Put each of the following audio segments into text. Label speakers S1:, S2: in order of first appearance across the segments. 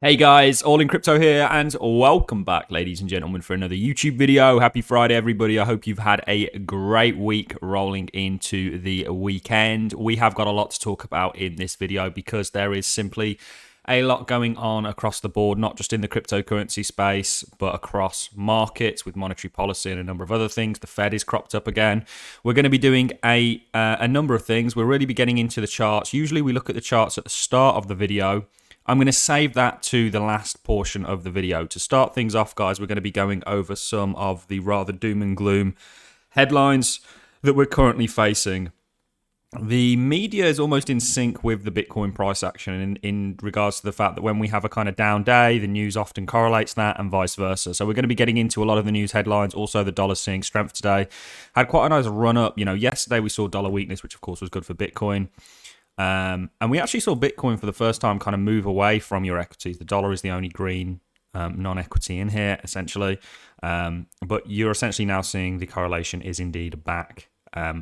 S1: Hey guys, All in Crypto here, and welcome back, ladies and gentlemen, for another YouTube video. Happy Friday, everybody. I hope you've had a great week rolling into the weekend. We have got a lot to talk about in this video because there is simply a lot going on across the board, not just in the cryptocurrency space, but across markets with monetary policy and a number of other things. The Fed is cropped up again. We're going to be doing a number of things. We'll really be getting into the charts. Usually we look at the charts at the start of the video. I'm going to save that to the last portion of the video. To start things off, guys, we're going to be going over some of the rather doom and gloom headlines that we're currently facing. The media is almost in sync with the Bitcoin price action in regards to the fact that when we have a kind of down day, the news often correlates that and vice versa. So we're going to be getting into a lot of the news headlines. Also, the dollar seeing strength today. Had quite a nice run up. Yesterday we saw dollar weakness, which of course was good for Bitcoin. And we actually saw Bitcoin for the first time kind of move away from your equities. The dollar is the only green non-equity in here, essentially. But you're essentially now seeing the correlation is indeed back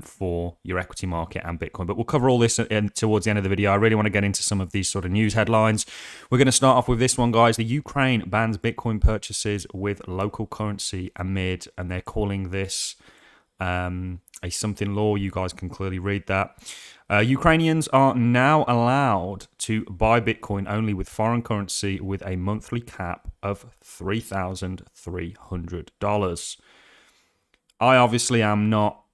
S1: for your equity market and Bitcoin. But we'll cover all this towards the end of the video. I really want to get into some of these sort of news headlines. We're going to start off with this one, guys. The Ukraine bans Bitcoin purchases with local currency amid, and they're calling this a something law. You guys can clearly read that. Ukrainians are now allowed to buy Bitcoin only with foreign currency with a monthly cap of $3,300. I obviously am not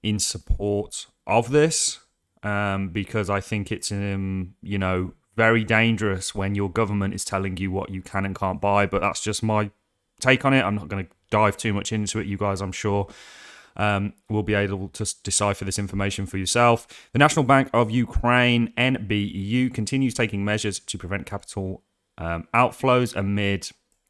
S1: in support of this because I think it's very dangerous when your government is telling you what you can and can't buy. But that's just my take on it. I'm not going to dive too much into it. You guys, I'm sure, will be able to decipher this information for yourself. The National Bank of Ukraine, NBU, continues taking measures to prevent capital outflows amid,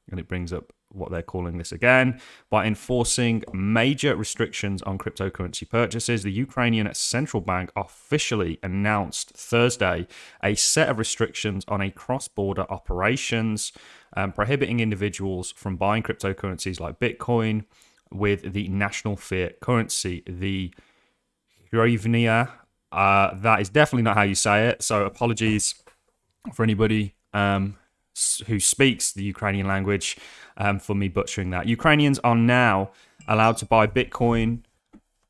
S1: and it brings up what they're calling this again, by enforcing major restrictions on cryptocurrency purchases. The Ukrainian Central Bank officially announced Thursday a set of restrictions on a cross-border operations, prohibiting individuals from buying cryptocurrencies like Bitcoin with the national fiat currency, the hryvnia. That is definitely not how you say it, so apologies for anybody who speaks the Ukrainian language for me butchering that. Ukrainians are now allowed to buy Bitcoin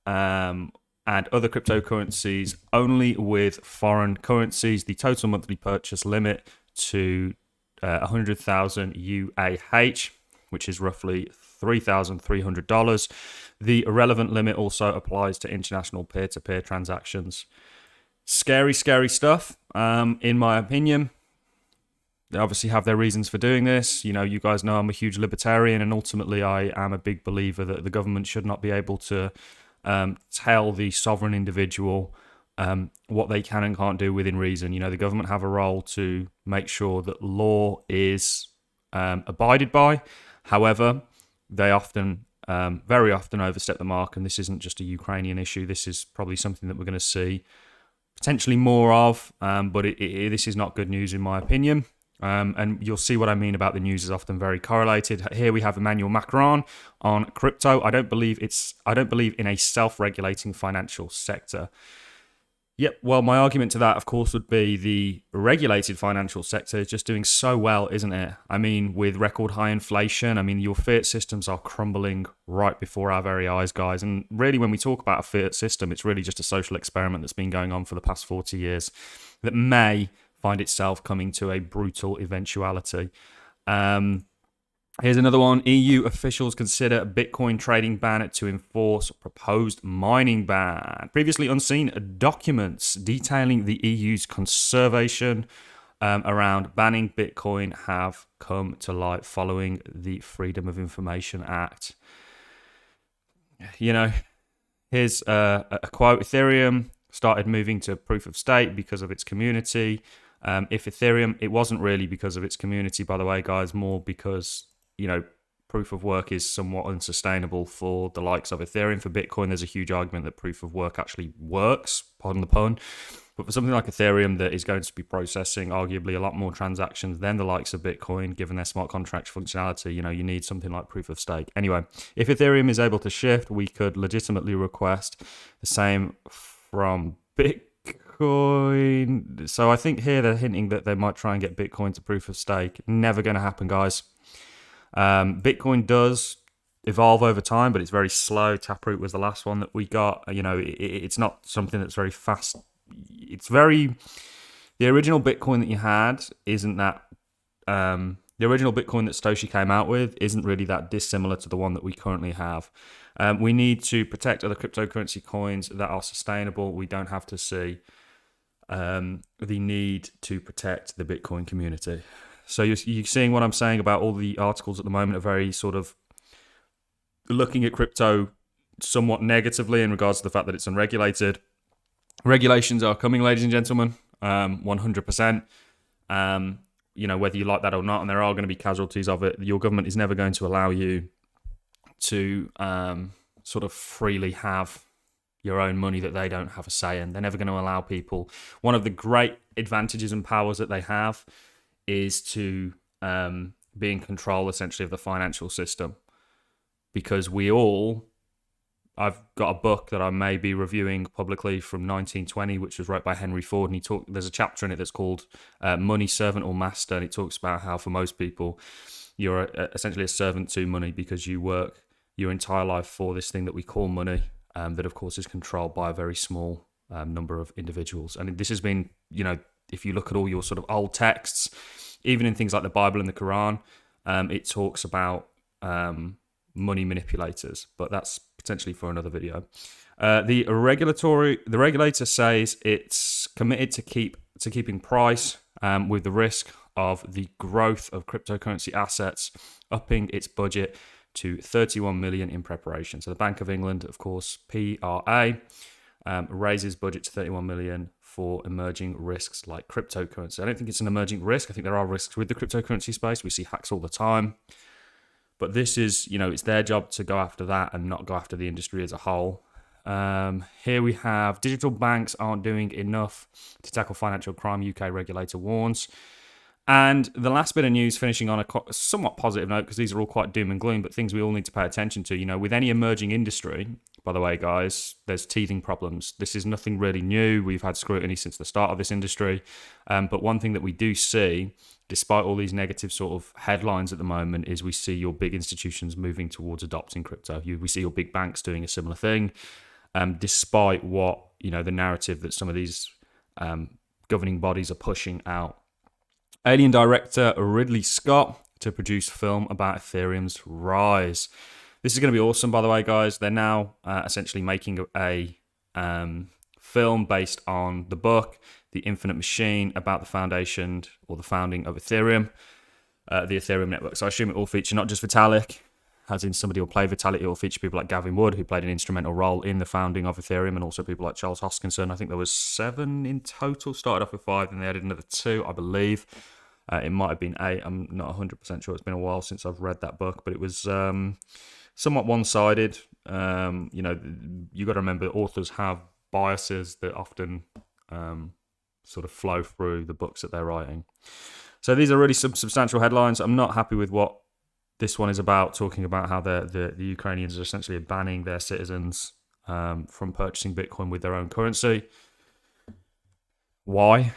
S1: and other cryptocurrencies only with foreign currencies. The total monthly purchase limit to 100,000 UAH, which is roughly $3,300. The relevant limit also applies to international peer-to-peer transactions. Scary, scary stuff, in my opinion. They obviously have their reasons for doing this. You guys know I'm a huge libertarian, and ultimately I am a big believer that the government should not be able to tell the sovereign individual what they can and can't do within reason. The government have a role to make sure that law is abided by. However, they often, very often overstep the mark, and this isn't just a Ukrainian issue. This is probably something that we're going to see potentially more of, but this is not good news in my opinion. And you'll see what I mean about the news is often very correlated. Here we have Emmanuel Macron on crypto. I don't believe in a self-regulating financial sector. Yep, well, my argument to that, of course, would be the regulated financial sector is just doing so well, isn't it? I mean, with record high inflation, your fiat systems are crumbling right before our very eyes, guys. And really, when we talk about a fiat system, it's really just a social experiment that's been going on for the past 40 years that may find itself coming to a brutal eventuality. Here's another one. EU officials consider Bitcoin trading ban to enforce proposed mining ban. Previously unseen documents detailing the EU's conservation around banning Bitcoin have come to light following the Freedom of Information Act. Here's a quote. Ethereum started moving to proof of stake because of its community. If Ethereum, it wasn't really because of its community, by the way, guys, more because proof of work is somewhat unsustainable for the likes of Ethereum. For Bitcoin, there's a huge argument that proof of work actually works, pardon the pun. But for something like Ethereum that is going to be processing arguably a lot more transactions than the likes of Bitcoin, given their smart contract functionality, you need something like proof of stake. Anyway, if Ethereum is able to shift, we could legitimately request the same from Bitcoin. Bitcoin. So I think here they're hinting that they might try and get Bitcoin to proof of stake. Never going to happen, guys. Bitcoin does evolve over time, but it's very slow. Taproot was the last one that we got. You know, it's not something that's very fast. It's very... The original Bitcoin that you had isn't that... the original Bitcoin that Satoshi came out with isn't really that dissimilar to the one that we currently have. We need to protect other cryptocurrency coins that are sustainable. We don't have to see the need to protect the Bitcoin community. So you're seeing what I'm saying about all the articles at the moment are very sort of looking at crypto somewhat negatively in regards to the fact that it's unregulated. Regulations are coming, ladies and gentlemen, 100%. You know, whether you like that or not, and there are going to be casualties of it. Your government is never going to allow you to sort of freely have your own money that they don't have a say in. They're never going to allow people. One of the great advantages and powers that they have is to be in control, essentially, of the financial system. Because I've got a book that I may be reviewing publicly from 1920, which was wrote by Henry Ford, and there's a chapter in it that's called Money, Servant or Master, and it talks about how for most people, you're essentially a servant to money because you work your entire life for this thing that we call money, that of course is controlled by a very small number of individuals. And this has been, you know, if you look at all your sort of old texts, even in things like the Bible and the Quran, it talks about money manipulators, but that's potentially for another video. The regulator says it's committed to keeping price with the risk of the growth of cryptocurrency assets, upping its budget to 31 million in preparation. So the Bank of England, of course, PRA, raises budget to 31 million for emerging risks like cryptocurrency. I don't think it's an emerging risk. I think there are risks with the cryptocurrency space. We see hacks all the time. But this is, you know, it's their job to go after that and not go after the industry as a whole. Here we have digital banks aren't doing enough to tackle financial crime, UK regulator warns. And the last bit of news, finishing on a somewhat positive note, because these are all quite doom and gloom, but things we all need to pay attention to. You know, with any emerging industry, by the way, guys, there's teething problems. This is nothing really new. We've had scrutiny since the start of this industry. But one thing that we do see, despite all these negative sort of headlines at the moment, is we see your big institutions moving towards adopting crypto. We see your big banks doing a similar thing, despite what, you know, the narrative that some of these governing bodies are pushing out. ALLIN director Ridley Scott to produce film about Ethereum's rise. This is going to be awesome, by the way, guys. They're now essentially making a film based on the book, The Infinite Machine, about the foundation or the founding of Ethereum, the Ethereum network. So I assume it will feature not just Vitalik, as in somebody will play Vitalik. It will feature people like Gavin Wood, who played an instrumental role in the founding of Ethereum, and also people like Charles Hoskinson. I think there was 7 in total. Started off with 5, and they added another 2, I believe. It might have been 8. I'm not 100% sure. It's been a while since I've read that book, but it was somewhat one-sided. You know, you got to remember authors have biases that often sort of flow through the books that they're writing. So these are really substantial headlines. I'm not happy with what this one is about, talking about how the Ukrainians are essentially banning their citizens from purchasing Bitcoin with their own currency. Why?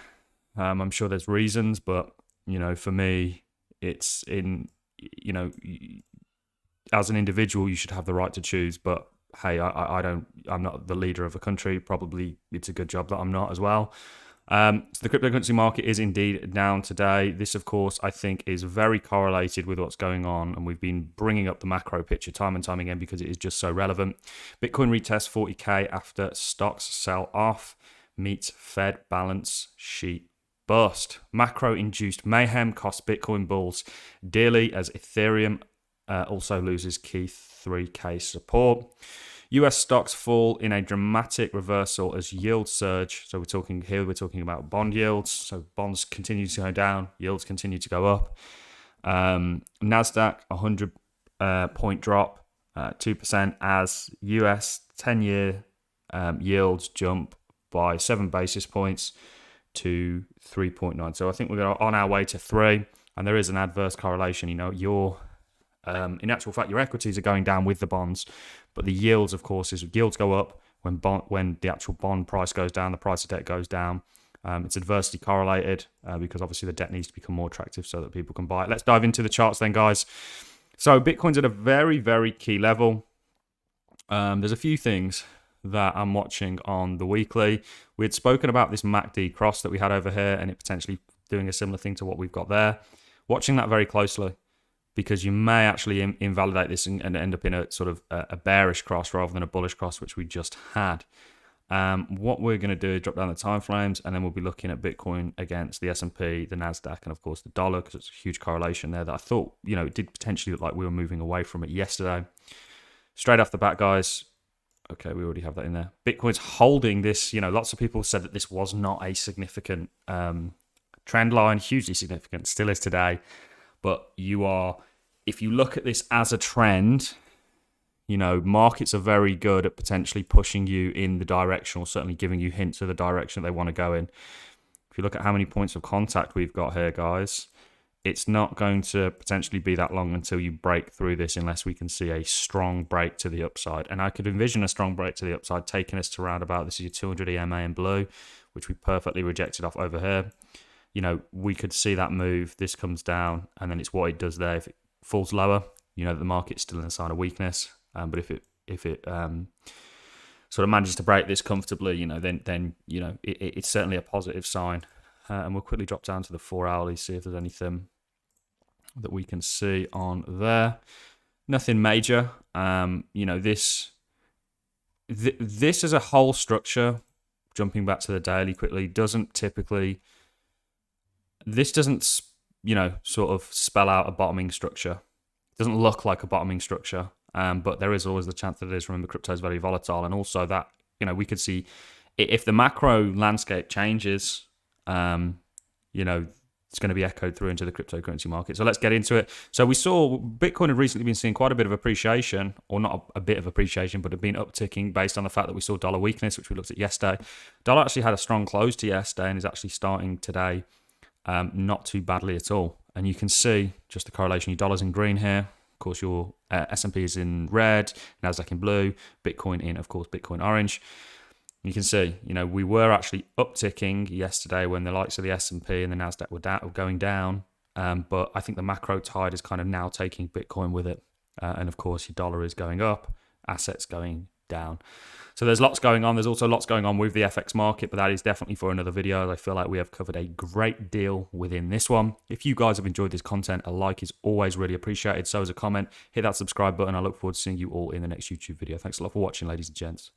S1: I'm sure there's reasons, but, you know, for me, it's in, you know, as an individual, you should have the right to choose. But hey, I'm not the leader of a country. Probably it's a good job that I'm not as well. So the cryptocurrency market is indeed down today. This, of course, I think is very correlated with what's going on. And we've been bringing up the macro picture time and time again because it is just so relevant. Bitcoin retests 40K after stocks sell off, meets Fed balance sheet bust. Macro-induced mayhem costs Bitcoin bulls dearly as Ethereum also loses key 3K support. US stocks fall in a dramatic reversal as yields surge. So we're talking about bond yields. So bonds continue to go down, yields continue to go up. NASDAQ, 100 point drop, 2%, as US 10-year yields jump by 7 basis points to 3.9. So I think we're on our way to 3, and there is an adverse correlation. You know, in actual fact, your equities are going down with the bonds, but the yields, of course, yields go up, when the actual bond price goes down, the price of debt goes down. It's adversely correlated because obviously the debt needs to become more attractive so that people can buy it. Let's dive into the charts then, guys. So Bitcoin's at a very, very key level. There's a few things that I'm watching on the weekly. We had spoken about this MACD cross that we had over here and it potentially doing a similar thing to what we've got there. Watching that very closely because you may actually invalidate this and end up in a sort of a bearish cross rather than a bullish cross, which we just had. What we're going to do is drop down the time frames, and then we'll be looking at Bitcoin against the S&P, the Nasdaq, and of course the dollar, because it's a huge correlation there that I thought, it did potentially look like we were moving away from it yesterday. Straight off the bat, guys. Okay, we already have that in there. Bitcoin's holding this. Lots of people said that this was not a significant trend line, hugely significant, still is today. But if you look at this as a trend, markets are very good at potentially pushing you in the direction, or certainly giving you hints of the direction they want to go in. If you look at how many points of contact we've got here, guys, it's not going to potentially be that long until you break through this unless we can see a strong break to the upside. And I could envision a strong break to the upside taking us to around about, this is your 200 EMA in blue, which we perfectly rejected off over here. We could see that move. This comes down, and then it's what it does there. If it falls lower, that the market's still in a sign of weakness. But if it sort of manages to break this comfortably, then it's certainly a positive sign. And we'll quickly drop down to the 4 hourly, see if there's anything that we can see on there. Nothing major. This as a whole structure, jumping back to the daily quickly, doesn't sort of spell out a bottoming structure. It doesn't look like a bottoming structure. But there is always the chance that it is. Remember, crypto is very volatile, and also that we could see if the macro landscape changes, it's going to be echoed through into the cryptocurrency market. So let's get into it. So we saw Bitcoin had recently been seeing quite a bit of appreciation, or not a bit of appreciation, but had been upticking based on the fact that we saw dollar weakness, which we looked at yesterday. Dollar actually had a strong close to yesterday and is actually starting today not too badly at all. And you can see just the correlation. Your dollar's in green here. Of course, your S&P is in red, Nasdaq in blue, Bitcoin in, of course, Bitcoin orange. You can see, we were actually upticking yesterday when the likes of the S&P and the Nasdaq were going down. But I think the macro tide is kind of now taking Bitcoin with it. And of course, your dollar is going up, assets going down. So there's lots going on. There's also lots going on with the FX market, but that is definitely for another video. I feel like we have covered a great deal within this one. If you guys have enjoyed this content, a like is always really appreciated. So is a comment. Hit that subscribe button. I look forward to seeing you all in the next YouTube video. Thanks a lot for watching, ladies and gents.